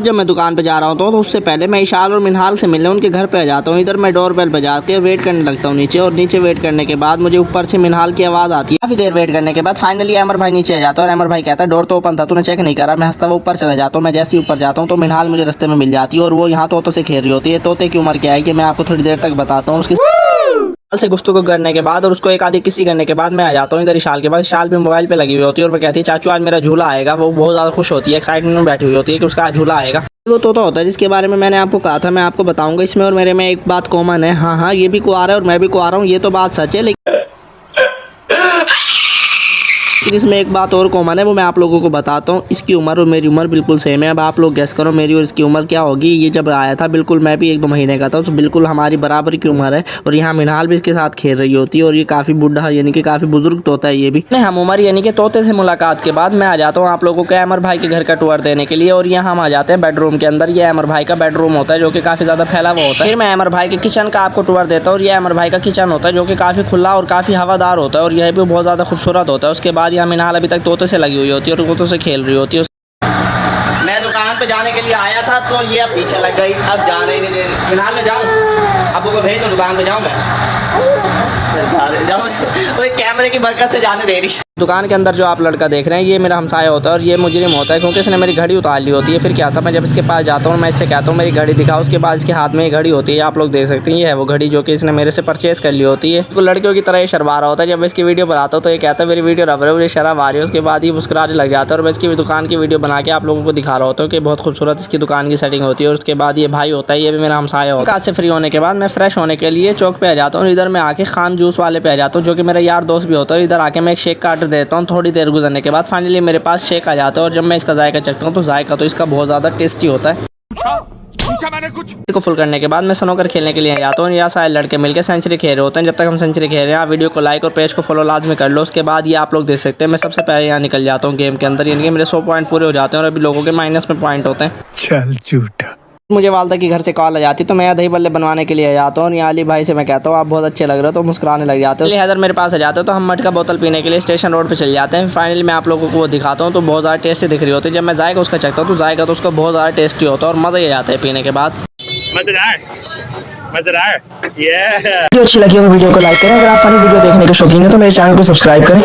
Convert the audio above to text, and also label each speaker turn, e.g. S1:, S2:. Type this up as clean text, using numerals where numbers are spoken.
S1: जब मैं दुकान पे जा रहा हूँ तो उससे पहले मैं इशाल और मिनहाल से मिलने उनके घर पे आ जाता हूँ। इधर मैं डोर बेल बजा के वेट करने लगता हूँ नीचे, और नीचे वेट करने के बाद मुझे ऊपर से मिनहाल की आवाज़ आती है। काफ़ी देर वेट करने के बाद फाइनली अमर भाई नीचे आ जाता है और अमर भाई कहता है डोर तो ओपन था, तूने चेक नहीं करा। मैं हंसता हुआ ऊपर चला जाता हूँ। मैं जैसे ही ऊपर जाता हूँ तो मिनहाल मुझे रास्ते में मिल जाती है और वो यहाँ तोतों से खेल रही होती है। तोते की उम्र क्या है कि मैं आपको थोड़ी देर तक बताता हूँ। उसकी से गुफ्तगू करने के बाद और उसको एक आधी किसी करने के बाद मैं आ जाता हूँ इधर इशाल के बाद। इशाल भी मोबाइल पे लगी हुई होती है और वो कहती है चाचू आज मेरा झूला आएगा। वो बहुत ज़्यादा खुश होती है, एक्साइटमेंट में बैठी हुई होती है कि उसका आज झूला आएगा। वो तोता होता है जिसके बारे में मैंने आपको कहा था मैं आपको बताऊंगा। इसमें और मेरे में एक बात कॉमन है। हाँ, ये भी कुआरा है और मैं भी कुआरा हूँ, ये तो बात सच है। लेकिन इसमें एक बात और कॉमन है, वो मैं आप लोगों को बताता हूँ। इसकी उम्र और मेरी उम्र बिल्कुल सेम है। अब आप लोग गेस करो मेरी और इसकी उम्र क्या होगी। ये जब आया था बिल्कुल मैं भी 1-2 महीने का था, तो बिल्कुल हमारी बराबर की उम्र है। और यहाँ मिनहाल भी इसके साथ खेल रही होती है और ये काफ़ी बुढ़ा यानी कि काफ़ी बुजुर्ग तोता है ये भी। हम उम्र यानी कि तोते से मुलाकात के बाद मैं आ जाता हूँ आप लोगों को अमर भाई के घर का टूर देने के लिए। और यहाँ हम आ जाते हैं बेडरूम के अंदर। ये अमर भाई का बेडरूम होता है जो कि काफ़ी ज़्यादा फैला हुआ होता है। फिर मैं अमर भाई के किचन का आपको टूर देता हूँ। और ये अमर भाई का किचन होता है जो कि काफ़ी खुला और काफ़ी हवादार होता है और यह भी बहुत ज़्यादा खूबसूरत होता है। उसके बाद यहाँ मिनहाल अभी तक तोते से लगी हुई होती है और तोतों से खेल रही होती है। मैं दुकान पे जाने के लिए आया था तो ये अब पीछे लग गई, अब जाने ही नहीं दे रही। फिलहाल मैं जाऊँ, अब को भेज दो दुकान पे जाऊँ मैं कैमरे की बरकत से जाने दे रही। दुकान के अंदर जो आप लड़का देख रहे हैं ये मेरा हमसाया होता है और ये मुजरिम होता है क्योंकि इसने मेरी घड़ी उतार ली होती है। फिर क्या था, मैं जब इसके पास जाता हूँ मैं इससे कहता हूँ मेरी घड़ी दिखाओ। उसके बाद इसके हाथ में ये घड़ी होती है, आप लोग देख सकते हैं। ये है वो घड़ी जो कि इसने मेरे से परचेज कर ली होती है। तो लड़कियों की तरह ये शर्मा रहा होता है। जब इसकी वीडियो बनाता हूँ तो ये कहता है मेरी वीडियो रब रही है, मुझे शर्म आ रही है। उसके बाद ही मुस्कुराने लग जाता है और मैं इसकी दुकान की वीडियो बना के आप लोगों को दिखा रहा होता हूँ कि बहुत खूबसूरत इसकी दुकान की सेटिंग होती है। और उसके बाद ये भाई होता है, ये भी मेरा हमसाया होता है। काज से फ्री होने के बाद मैं फ्रेश होने के लिए चौक पे आ जाता हूँ। इधर मैं आके खान जूस वाले पे आ जाता हूँ जो कि मेरा यार दोस्त भी होता है। इधर आके मैं एक शेक का ऑर्डर देता हूँ। थोड़ी देर गुजरने के बाद फाइनली मेरे पास शेक आ जाता है और जब मैं इसका जायका चखता हूँ तो जायका तो इसका बहुत ज़्यादा टेस्टी होता है। पूछा मैंने कुछ को फुल करने के बाद मैं स्नूकर खेलने के लिए आ जाता हूँ। यहाँ सारे लड़के मिलकर सेंचुरी खेल रहे होते हैं। जब तक हम सेंचुरी खेल रहे हैं आप वीडियो को लाइक और पेज को फॉलो लाजमी कर लो। उसके बाद ये आप लोग देख सकते हैं मैं सबसे पहले यहाँ निकल जाता हूँ गेम के अंदर, यानी कि मेरे 100 पॉइंट पूरे हो जाते हैं और अभी लोगों के माइनस में पॉइंट होते हैं।
S2: चल झूठा।
S1: मुझे वालदा की घर से कॉल आ जाती तो मैं दही बल्ले बनवाने के लिए आ जाता हूँ और यहाँ अली भाई से मैं कहता हूँ आप बहुत अच्छे लग रहे हो, तो मुस्कुराने लग जाते हैं। हैदर मेरे पास आ जाते हो तो हम मटका बोतल पीने के लिए स्टेशन रोड पे चल जाते हैं। फाइनली मैं आप लोगों को वो दिखाता हूँ तो बहुत ज़्यादा टेस्टी दिख रही होती है। जब मैं जाएगा उसका चखता हूँ तो जाएगा तो उसका बहुत ज़्यादा टेस्टी होता है और मज़ा ही आ जाता है पीने के बाद। वीडियो अच्छी लगी हो वीडियो को लाइक करें। अगर आप फनी वीडियो देखने के शौकीन है तो मेरे चैनल को सब्सक्राइब करें।